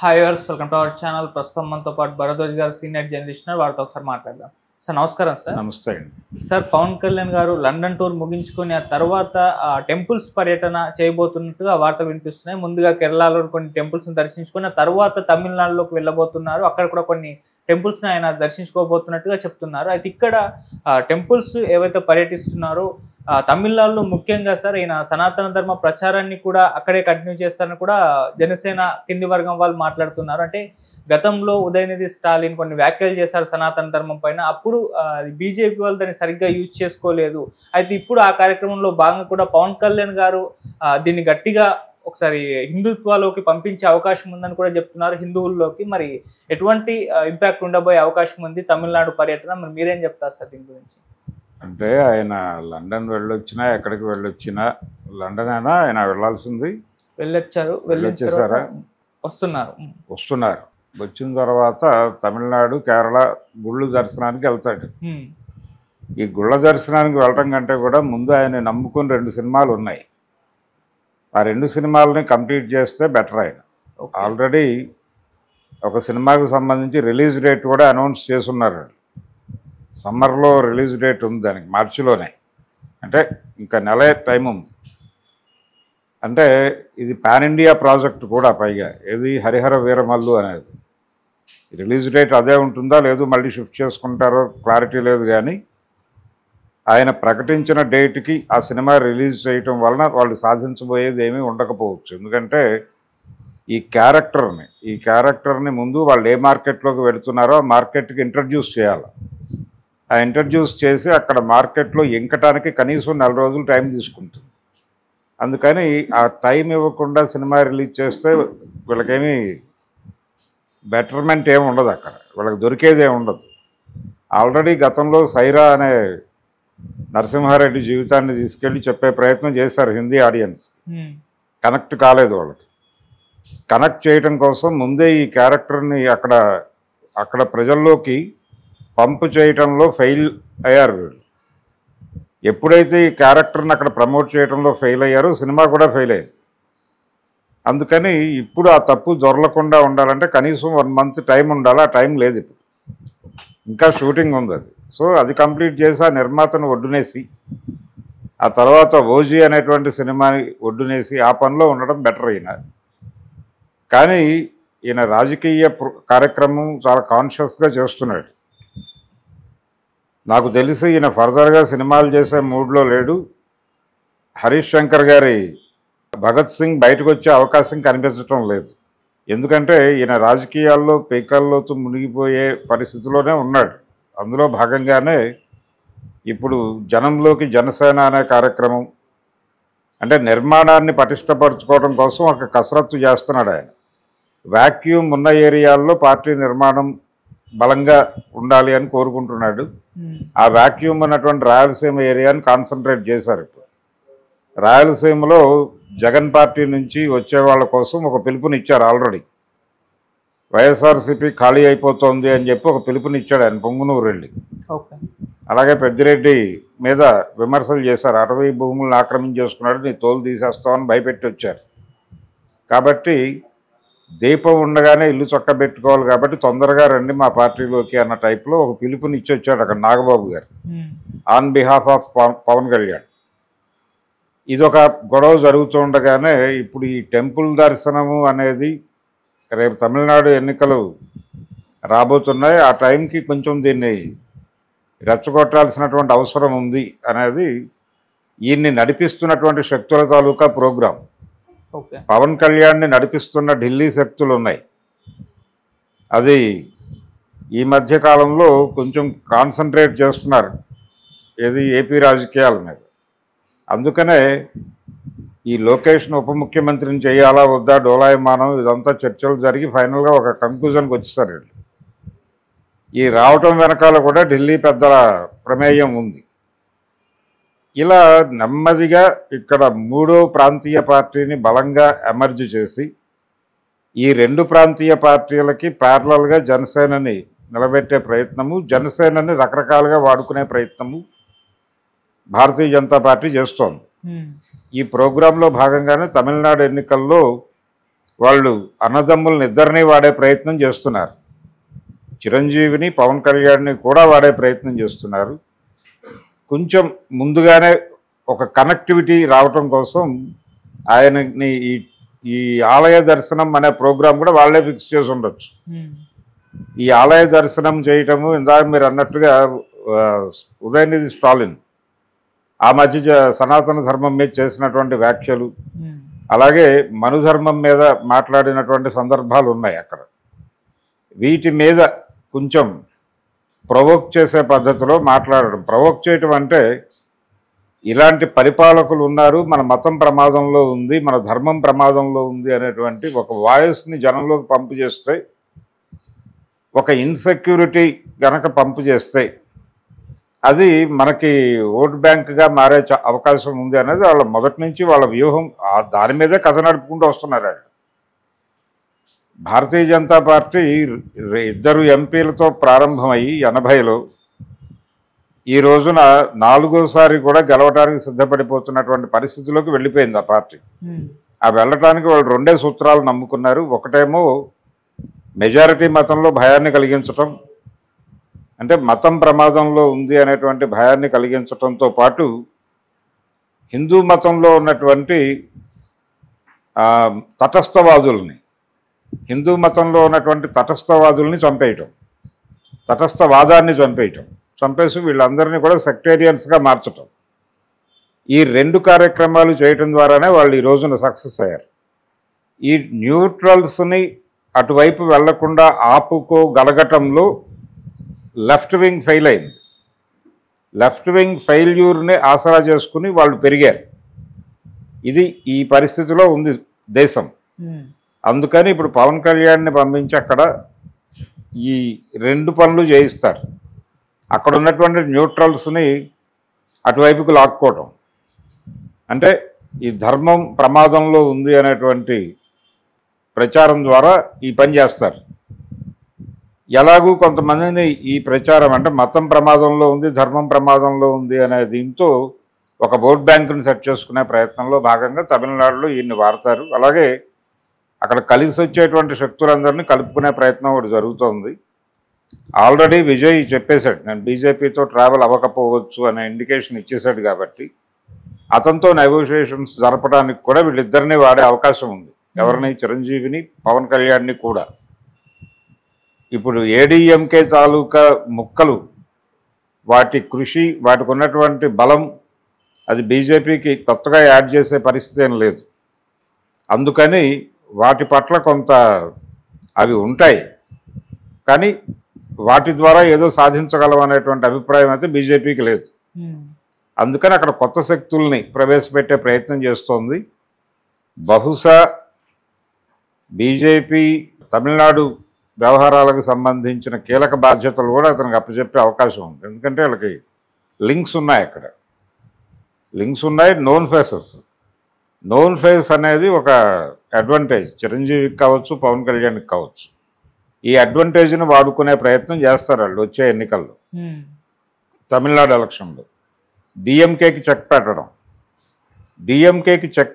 Hi viewers, welcome to our channel. ప్రస్తుతం మనతో పాటు భరద్వాజ్ గారు సీనియర్ జర్నలిస్ట్, వారితో ఒకసారి మాట్లాడదాం. సార్ నమస్కారం. సార్ నమస్తే అండి. సార్, పవన్ కళ్యాణ్ గారు లండన్ టూర్ ముగించుకొని ఆ తర్వాత టెంపుల్స్ పర్యటన చేయబోతున్నట్టుగా వార్తలు వినిపిస్తున్నాయి. ముందుగా కేరళలో కొన్ని టెంపుల్స్ని దర్శించుకొని ఆ తర్వాత తమిళనాడులోకి వెళ్ళబోతున్నారు. అక్కడ కూడా కొన్ని టెంపుల్స్ని ఆయన దర్శించుకోబోతున్నట్టుగా చెప్తున్నారు. అయితే ఇక్కడ టెంపుల్స్ ఏవైతే పర్యటిస్తున్నారో తమిళనాడులో ముఖ్యంగా సార్ ఈయన సనాతన ధర్మ ప్రచారాన్ని కూడా అక్కడే కంటిన్యూ చేస్తారని కూడా జనసేన కింది వర్గం వాళ్ళు మాట్లాడుతున్నారు. అంటే గతంలో ఉదయనిధి స్టాలిన్ కొన్ని వ్యాఖ్యలు చేశారు సనాతన ధర్మం పైన. అప్పుడు బీజేపీ వాళ్ళు దాన్ని సరిగ్గా యూజ్ చేసుకోలేదు. అయితే ఇప్పుడు ఆ కార్యక్రమంలో భాగంగా కూడా పవన్ కళ్యాణ్ గారు దీన్ని గట్టిగా ఒకసారి హిందుత్వలోకి పంపించే అవకాశం ఉందని కూడా చెప్తున్నారు, హిందువుల్లోకి. మరి ఎటువంటి ఇంపాక్ట్ ఉండబోయే అవకాశం ఉంది తమిళనాడు పర్యటన? మరి మీరేం చెప్తారు సార్ దీని గురించి? అంటే ఆయన లండన్ వెళ్ళొచ్చినా ఎక్కడికి వెళ్ళొచ్చినా లండన్ అయినా ఆయన వెళ్ళాల్సింది. వెళ్ళొచ్చారు, వెళ్ళొచ్చేసారా? వస్తున్నారు. వచ్చిన తర్వాత తమిళనాడు, కేరళ గుళ్ళు దర్శనానికి వెళ్తాడు. ఈ గుళ్ళ దర్శనానికి వెళ్ళటం కంటే కూడా ముందు ఆయన నమ్ముకుని 2 సినిమాలు ఉన్నాయి. ఆ 2 సినిమాలని కంప్లీట్ చేస్తే బెటర్. ఆయన ఆల్రెడీ ఒక సినిమాకు సంబంధించి రిలీజ్ డేట్ కూడా అనౌన్స్ చేసున్నారు. సమ్మర్లో రిలీజ్ డేట్ ఉంది దానికి, మార్చిలోనే. అంటే ఇంకా నెల టైం ఉంది. అంటే ఇది పాన్ ఇండియా ప్రాజెక్ట్ కూడా. పైగా ఏది హరిహర వీరమల్లు అనేది రిలీజ్ డేట్ అదే ఉంటుందా లేదు మళ్ళీ షిఫ్ట్ చేసుకుంటారో క్లారిటీ లేదు. కానీ ఆయన ప్రకటించిన డేట్కి ఆ సినిమా రిలీజ్ చేయటం వలన వాళ్ళు సాధించబోయేది ఏమీ ఉండకపోవచ్చు. ఎందుకంటే ఈ క్యారెక్టర్ని ముందు వాళ్ళు ఏ మార్కెట్లోకి వెళుతున్నారో ఆ మార్కెట్కి ఇంట్రడ్యూస్ చేయాలి. ఆ ఇంట్రడ్యూస్ చేసి అక్కడ మార్కెట్లో ఇంకటానికి కనీసం 4 రోజులు టైం తీసుకుంటుంది. అందుకని ఆ టైం ఇవ్వకుండా సినిమా రిలీజ్ చేస్తే వీళ్ళకేమీ బెటర్మెంట్ ఏమి ఉండదు, అక్కడ వీళ్ళకి దొరికేది ఏమి ఉండదు. ఆల్రెడీ గతంలో సైరా అనే నరసింహారెడ్డి జీవితాన్ని తీసుకెళ్ళి చెప్పే ప్రయత్నం చేశారు హిందీ ఆడియన్స్. కనెక్ట్ కాలేదు వాళ్ళకి. కనెక్ట్ చేయటం కోసం ముందే ఈ క్యారెక్టర్ని అక్కడ ప్రజల్లోకి పంపు చేయటంలో ఫెయిల్ అయ్యారు వీళ్ళు. ఎప్పుడైతే ఈ క్యారెక్టర్ని అక్కడ ప్రమోట్ చేయడంలో ఫెయిల్ అయ్యారో సినిమా కూడా ఫెయిల్ అయ్యింది. అందుకని ఇప్పుడు ఆ తప్పు దొరలకుండా ఉండాలంటే కనీసం 1 మంత్ టైం ఉండాలి. ఆ టైం లేదు ఇప్పుడు, ఇంకా షూటింగ్ ఉంది అది. సో అది కంప్లీట్ చేసి ఆ నిర్మాతను ఒడ్డునేసి ఆ తర్వాత ఓజీ అనేటువంటి సినిమాని ఒడ్డునేసి ఆ పనిలో ఉండడం బెటర్. కానీ ఈయన రాజకీయ కార్యక్రమం చాలా కాన్షియస్గా చేస్తున్నాడు. నాకు తెలిసి ఈయన ఫర్దర్గా సినిమాలు చేసే మూడ్లో లేడు. హరీష్ శంకర్ గారి భగత్ సింగ్ బయటకు వచ్చే అవకాశం కనిపించడం లేదు. ఎందుకంటే ఈయన రాజకీయాల్లో పీకల్లోతు మునిగిపోయే పరిస్థితిలోనే ఉన్నాడు. అందులో భాగంగానే ఇప్పుడు జనంలోకి జనసేన అనే కార్యక్రమం, అంటే నిర్మాణాన్ని పటిష్టపరచుకోవడం కోసం ఒక కసరత్తు చేస్తున్నాడు ఆయన. వ్యాక్యూమ్ ఉన్న ఏరియాల్లో పార్టీ నిర్మాణం బలంగా ఉండాలి అని కోరుకుంటున్నాడు. ఆ వ్యాక్యూమ్ ఉన్నటువంటి రాయలసీమ ఏరియాని కాన్సన్ట్రేట్ చేశారు. ఇప్పుడు రాయలసీమలో జగన్ పార్టీ నుంచి వచ్చే వాళ్ళ కోసం ఒక పిలుపునిచ్చారు. ఆల్రెడీ వైఎస్ఆర్సీపీ ఖాళీ అయిపోతుంది అని చెప్పి ఒక పిలుపునిచ్చాడు ఆయన పొంగునూరు వెళ్ళి. అలాగే పెద్దిరెడ్డి మీద విమర్శలు చేశారు. అటవీ భూములను ఆక్రమించేసుకున్నాడు, నీ తోలు తీసేస్తామని భయపెట్టి వచ్చారు. కాబట్టి దీపం ఉండగానే ఇల్లు చక్కబెట్టుకోవాలి కాబట్టి తొందరగా రండి మా పార్టీలోకి అన్న టైప్లో ఒక పిలుపునిచ్చి వచ్చాడు అక్కడ నాగబాబు గారు on behalf of Pawan Kalyan. ఇదొక గొడవ జరుగుతూ ఉండగానే ఇప్పుడు ఈ టెంపుల్ దర్శనము అనేది రేపు తమిళనాడు ఎన్నికలు రాబోతున్నాయి. ఆ టైంకి కొంచెం దీన్ని రెచ్చగొట్టాల్సినటువంటి అవసరం ఉంది అనేది ఈయన్ని నడిపిస్తున్నటువంటి శక్తుల తాలూకా ప్రోగ్రాం. పవన్ కళ్యాణ్ని నడిపిస్తున్న ఢిల్లీ శక్తులు ఉన్నాయి. అది ఈ మధ్య కాలంలో కొంచెం కాన్సన్ట్రేట్ చేస్తున్నారు ఏది ఏపీ రాజకీయాల మీద. అందుకనే ఈ లోకేష్ను ఉప ముఖ్యమంత్రిని చేయాలా వద్దా డోలాయమానం ఇదంతా చర్చలు జరిగి ఫైనల్గా ఒక కంక్లూజన్కి వచ్చేసారు. ఈ రావటం వెనకాల కూడా ఢిల్లీ పెద్దల ప్రమేయం ఉంది. ఇలా నెమ్మదిగా ఇక్కడ 3వ ప్రాంతీయ పార్టీని బలంగా ఎమర్జ్ చేసి ఈ 2 ప్రాంతీయ పార్టీలకి ప్యారలల్గా జనసేనని నిలబెట్టే ప్రయత్నము, జనసేనని రకరకాలుగా వాడుకునే ప్రయత్నము భారతీయ జనతా పార్టీ చేస్తోంది. ఈ ప్రోగ్రాంలో భాగంగానే తమిళనాడు ఎన్నికల్లో వాళ్ళు అన్నదమ్ములను ఇద్దరిని వాడే ప్రయత్నం చేస్తున్నారు. చిరంజీవిని పవన్ కళ్యాణ్ని కూడా వాడే ప్రయత్నం చేస్తున్నారు. కొంచెం ముందుగానే ఒక కనెక్టివిటీ రావటం కోసం ఆయనని ఈ ఆలయ దర్శనం అనే ప్రోగ్రాం కూడా వాళ్ళే ఫిక్స్ చేసి ఉండొచ్చు. ఈ ఆలయ దర్శనం చేయటము ఇందాక మీరు అన్నట్టుగా ఉదయనిధి స్టాలిన్ ఆ మధ్య సనాతన ధర్మం మీద చేసినటువంటి వ్యాఖ్యలు, అలాగే మనుధర్మం మీద మాట్లాడినటువంటి సందర్భాలు ఉన్నాయి అక్కడ. వీటి మీద కొంచెం ప్రొవోక్ చేసే పద్ధతిలో మాట్లాడడం. ప్రొవోక్ చేయటం అంటే ఇలాంటి పరిపాలకులు ఉన్నారు, మన మతం ప్రమాదంలో ఉంది, మన ధర్మం ప్రమాదంలో ఉంది అనేటువంటి ఒక వాయిస్ని జనంలోకి పంపు చేస్తే, ఒక ఇన్సెక్యూరిటీ గనక పంపు చేస్తే అది మనకి ఓట్ బ్యాంక్గా మారే అవకాశం ఉంది అనేది వాళ్ళ మొదటి నుంచి వాళ్ళ వ్యూహం. దాని మీదే కథ నడుపుకుంటూ వస్తున్నారు వాళ్ళు. భారతీయ జనతా పార్టీ 2 ఎంపీలతో ప్రారంభమయ్యి 80లో ఈ రోజున 4వసారి కూడా గెలవడానికి సిద్ధపడిపోతున్నటువంటి పరిస్థితిలోకి వెళ్ళిపోయింది ఆ పార్టీ. ఆ వెళ్ళటానికి వాళ్ళు 2 సూత్రాలు నమ్ముకున్నారు. ఒకటేమో మెజారిటీ మతంలో భయాన్ని కలిగించటం, అంటే మతం ప్రమాదంలో ఉంది అనేటువంటి భయాన్ని కలిగించటంతో పాటు హిందూ మతంలో ఉన్నటువంటి తటస్థవాదుల్ని, హిందూ మతంలో ఉన్నటువంటి తటస్థవాదుల్ని చంపేయటం, తటస్థవాదాన్ని చంపేసి వీళ్ళందరినీ కూడా సెక్టేరియన్స్గా మార్చటం. ఈ 2 కార్యక్రమాలు చేయటం ద్వారానే వాళ్ళు ఈ రోజున సక్సెస్ అయ్యారు. ఈ న్యూట్రల్స్ని అటువైపు వెళ్లకుండా ఆపుకోగలగటంలో లెఫ్ట్ వింగ్ ఫెయిల్ అయింది. లెఫ్ట్ వింగ్ ఫెయిల్యూర్ని ఆసరా చేసుకుని వాళ్ళు పెరిగారు. ఇది ఈ పరిస్థితిలో ఉంది దేశం. అందుకని ఇప్పుడు పవన్ కళ్యాణ్ని పంపించి అక్కడ ఈ 2 పనులు చేయిస్తారు. అక్కడ ఉన్నటువంటి న్యూట్రల్స్ని అటువైపుకు లాక్కోవటం, అంటే ఈ ధర్మం ప్రమాదంలో ఉంది అనేటువంటి ప్రచారం ద్వారా ఈ పని చేస్తారు. ఎలాగూ కొంతమందిని ఈ ప్రచారం అంటే మతం ప్రమాదంలో ఉంది, ధర్మం ప్రమాదంలో ఉంది అనే దీంతో ఒక ఓట్ బ్యాంకుని సెట్ చేసుకునే ప్రయత్నంలో భాగంగా తమిళనాడులో ఈయన్ని వాడతారు. అలాగే అక్కడ కలిసి వచ్చేటువంటి శక్తులందరినీ కలుపుకునే ప్రయత్నం ఒకటి జరుగుతోంది. ఆల్రెడీ విజయ్ చెప్పేశాడు, నేను బీజేపీతో ట్రావెల్ అవ్వకపోవచ్చు అనే ఇండికేషన్ ఇచ్చేశాడు. కాబట్టి అతనితో నెగోషియేషన్స్ జరపడానికి కూడా వీళ్ళిద్దరినీ వాడే అవకాశం ఉంది. ఎవరిని? చిరంజీవిని, పవన్ కళ్యాణ్ని కూడా. ఇప్పుడు ఏడీఎంకే తాలూకా ముక్కలు, వాటి కృషి, వాటికి ఉన్నటువంటి బలం అది బీజేపీకి కొత్తగా యాడ్ చేసే పరిస్థితి ఏం లేదు. అందుకని వాటి పట్ల కొంత అవి ఉంటాయి, కానీ వాటి ద్వారా ఏదో సాధించగలం అనేటువంటి అభిప్రాయం అయితే బీజేపీకి లేదు. అందుకని అక్కడ కొత్త శక్తుల్ని ప్రవేశపెట్టే ప్రయత్నం చేస్తోంది. బహుశా బీజేపీ తమిళనాడు వ్యవహారాలకు సంబంధించిన కీలక బాధ్యతలు కూడా అతనికి అప్పచెప్పే అవకాశం ఉంది. ఎందుకంటే వాళ్ళకి లింక్స్ ఉన్నాయి, అక్కడ లింక్స్ ఉన్నాయి. నోన్ ఫేస్ అనేది ఒక అడ్వాంటేజ్ చిరంజీవికి కావచ్చు, పవన్ కళ్యాణ్కి కావచ్చు. ఈ అడ్వాంటేజ్ని వాడుకునే ప్రయత్నం చేస్తారు వాళ్ళు వచ్చే ఎన్నికల్లో. తమిళనాడు ఎలక్షన్లో డిఎంకేకి చెక్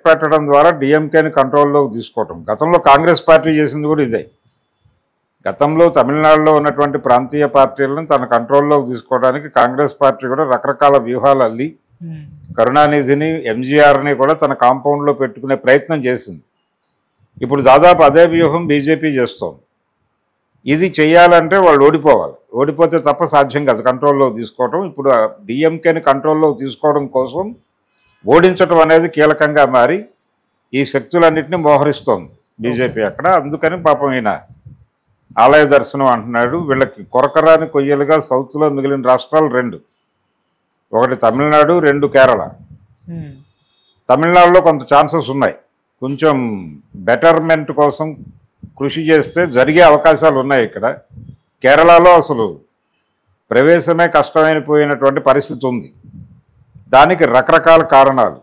పెట్టడం ద్వారా డిఎంకేని కంట్రోల్లోకి తీసుకోవటం. గతంలో కాంగ్రెస్ పార్టీ చేసింది కూడా ఇదే. గతంలో తమిళనాడులో ఉన్నటువంటి ప్రాంతీయ పార్టీలను తన కంట్రోల్లోకి తీసుకోవడానికి కాంగ్రెస్ పార్టీ కూడా రకరకాల వ్యూహాలు అల్లి కరుణానిధిని, ఎంజీఆర్ని కూడా తన కాంపౌండ్లో పెట్టుకునే ప్రయత్నం చేసింది. ఇప్పుడు దాదాపు అదే వ్యూహం బీజేపీ చేస్తోంది. ఇది చేయాలంటే వాళ్ళు ఓడిపోతే తప్ప సాధ్యం కాదు కంట్రోల్లో తీసుకోవడం. ఇప్పుడు డిఎంకేని కంట్రోల్లో తీసుకోవడం కోసం ఓడించడం అనేది కీలకంగా మారి ఈ శక్తులన్నింటినీ మోహరిస్తోంది బీజేపీ అక్కడ. అందుకని పాపం ఈయన ఆలయ దర్శనం అంటున్నాడు. వీళ్ళకి కొరకరాని కొయ్యలుగా సౌత్లో మిగిలిన రాష్ట్రాలు 2, ఒకటి తమిళనాడు, 2 కేరళ. తమిళనాడులో కొంత ఛాన్సెస్ ఉన్నాయి. కొంచెం బెటర్మెంట్ కోసం కృషి చేస్తే జరిగే అవకాశాలు ఉన్నాయి. ఇక్కడ కేరళలో అసలు ప్రవేశమే కష్టమైపోయినటువంటి పరిస్థితి ఉంది. దానికి రకరకాల కారణాలు.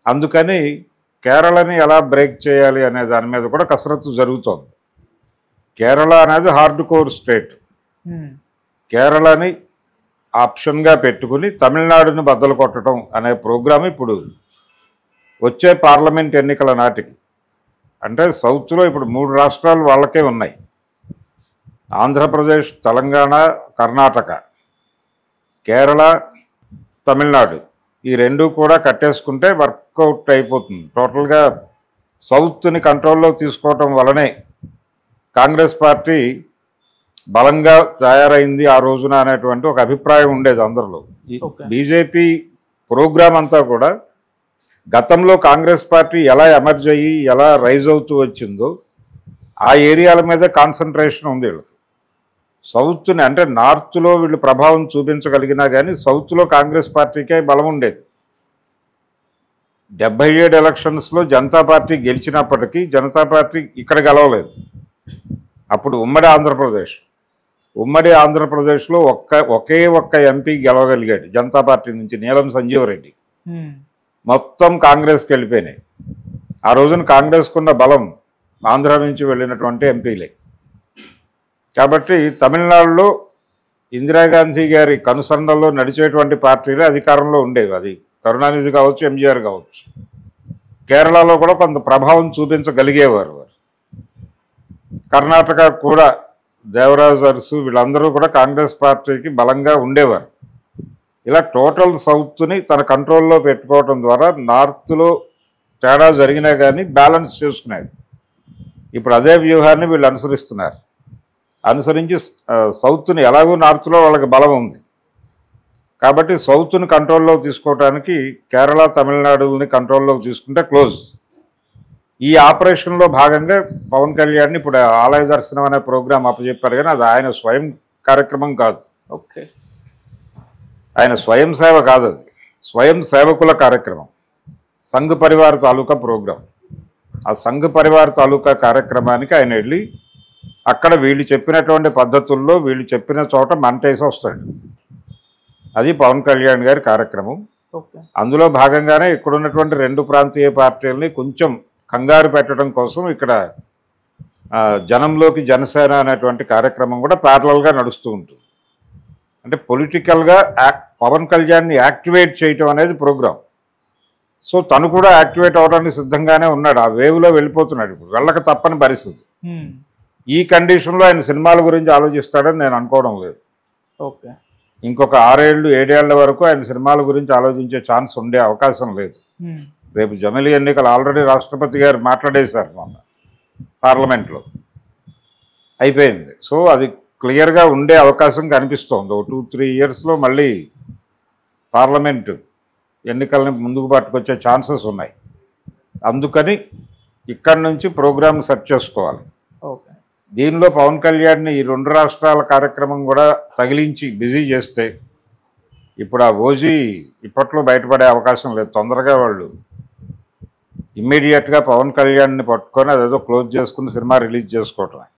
అందుకని కేరళని ఎలా బ్రేక్ చేయాలి అనే దాని మీద కూడా కసరత్తు జరుగుతోంది. కేరళ అనేది హార్డ్ కోర్ స్టేట్. కేరళని ఆప్షన్గా పెట్టుకుని తమిళనాడుని బద్దలు కొట్టడం అనే ప్రోగ్రాం ఇప్పుడు వచ్చే పార్లమెంట్ ఎన్నికల నాటికి, అంటే సౌత్లో ఇప్పుడు 3 రాష్ట్రాలు వాళ్ళకే ఉన్నాయి. ఆంధ్రప్రదేశ్, తెలంగాణ, కర్ణాటక, కేరళ, తమిళనాడు ఈ 2 కూడా కట్టేసుకుంటే వర్కౌట్ అయిపోతుంది. టోటల్గా సౌత్ని కంట్రోల్లో తీసుకోవటం వలనే కాంగ్రెస్ పార్టీ బలంగా తయారైంది ఆ రోజున అనేటువంటి ఒక అభిప్రాయం ఉండేది అందరిలో. బీజేపీ ప్రోగ్రామ్ అంతా కూడా గతంలో కాంగ్రెస్ పార్టీ ఎలా ఎమర్జ్ అయ్యి ఎలా రైజ్ అవుతూ వచ్చిందో ఆ ఏరియాల మీద కాన్సన్ట్రేషన్ ఉంది వీళ్ళకి. సౌత్ని అంటే నార్త్లో వీళ్ళు ప్రభావం చూపించగలిగినా కానీ సౌత్లో కాంగ్రెస్ పార్టీకే బలం ఉండేది. 77 ఎలక్షన్స్లో జనతా పార్టీ గెలిచినప్పటికీ జనతా పార్టీ ఇక్కడ గెలవలేదు. అప్పుడు ఉమ్మడి ఆంధ్రప్రదేశ్లో ఒకే ఒక్క ఎంపీ గెలవగలిగాడు జనతా పార్టీ నుంచి, నీలం సంజీవరెడ్డి. మొత్తం కాంగ్రెస్కి వెళ్ళిపోయినాయి. ఆ రోజున కాంగ్రెస్కున్న బలం ఆంధ్ర నుంచి వెళ్ళినటువంటి ఎంపీలే. కాబట్టి తమిళనాడులో ఇందిరాగాంధీ గారి కనుసన్నల్లో నడిచేటువంటి పార్టీలే అధికారంలో ఉండేవి. అది కరుణానిధి కావచ్చు, ఎంజీఆర్ కావచ్చు. కేరళలో కూడా కొంత ప్రభావం చూపించగలిగేవారు వారు. కర్ణాటక కూడా దేవరాజ్ అరసు వీళ్ళందరూ కూడా కాంగ్రెస్ పార్టీకి బలంగా ఉండేవారు. ఇలా టోటల్ సౌత్ని తన కంట్రోల్లో పెట్టుకోవడం ద్వారా నార్త్లో తేడా జరిగినా కానీ బ్యాలెన్స్ చేసుకునేది. ఇప్పుడు అదే వ్యూహాన్ని వీళ్ళు అనుసరించి సౌత్ని ఎలాగో నార్త్లో వాళ్ళకి బలం ఉంది కాబట్టి సౌత్ని కంట్రోల్లో తీసుకోవడానికి కేరళ, తమిళనాడుని కంట్రోల్లోకి తీసుకుంటే క్లోజ్. ఈ ఆపరేషన్లో భాగంగా పవన్ కళ్యాణ్ ఇప్పుడు ఆలయ దర్శనం అనే ప్రోగ్రాం అప్పచెప్పారు, కానీ అది ఆయన స్వయం కార్యక్రమం కాదు. ఓకే, ఆయన స్వయం సేవ కాదు, అది స్వయం సేవకుల కార్యక్రమం. సంఘ్ పరివార్ తాలూకా ప్రోగ్రాం. ఆ సంఘ్ పరివార్ తాలూకా కార్యక్రమానికి ఆయన వెళ్ళి అక్కడ వీళ్ళు చెప్పినటువంటి పద్ధతుల్లో వీళ్ళు చెప్పిన చోట మంటేసి వస్తాడు. అది పవన్ కళ్యాణ్ గారి కార్యక్రమం. అందులో భాగంగానే ఇక్కడున్నటువంటి 2 ప్రాంతీయ పార్టీలని కొంచెం కంగారు పెట్టడం కోసం ఇక్కడ జనంలోకి జనసేన అనేటువంటి కార్యక్రమం కూడా ప్యారలల్గా నడుస్తూ ఉంటుంది. అంటే పొలిటికల్గా పవన్ కళ్యాణ్ని యాక్టివేట్ చేయటం అనేది ప్రోగ్రాం. సో తను కూడా యాక్టివేట్ అవడానికి సిద్ధంగానే ఉన్నాడు. ఆ వేవ్లో వెళ్ళిపోతున్నాడు. ఇప్పుడు వెళ్ళక తప్పని పరిస్థితి. ఈ కండిషన్లో ఆయన సినిమాల గురించి ఆలోచిస్తాడని నేను అనుకోవడం లేదు. ఓకే, ఇంకొక 6 ఏళ్ళు 7 ఏళ్ల వరకు ఆయన సినిమాల గురించి ఆలోచించే ఛాన్స్ ఉండే అవకాశం లేదు. రేపు జమిలీ ఎన్నికలు ఆల్రెడీ రాష్ట్రపతి గారు మాట్లాడేశారు మొన్న పార్లమెంట్లో, అయిపోయింది. సో అది క్లియర్గా ఉండే అవకాశం కనిపిస్తోంది. 2-3 ఇయర్స్లో మళ్ళీ పార్లమెంటు ఎన్నికల్ని ముందుకు పట్టుకొచ్చే ఛాన్సెస్ ఉన్నాయి. అందుకని ఇక్కడి నుంచి ప్రోగ్రామ్ సెట్ చేసుకోవాలి. ఓకే, దీనిలో పవన్ కళ్యాణ్ని ఈ 2 రాష్ట్రాల కార్యక్రమం కూడా తగిలించి బిజీ చేస్తే ఇప్పుడు ఆ ఓజీ ఇప్పట్లో బయటపడే అవకాశం లేదు. తొందరగా వాళ్ళు ఇమ్మీడియట్గా పవన్ కళ్యాణ్ని పట్టుకొని అదేదో క్లోజ్ చేసుకుని సినిమా రిలీజ్ చేసుకోవటం.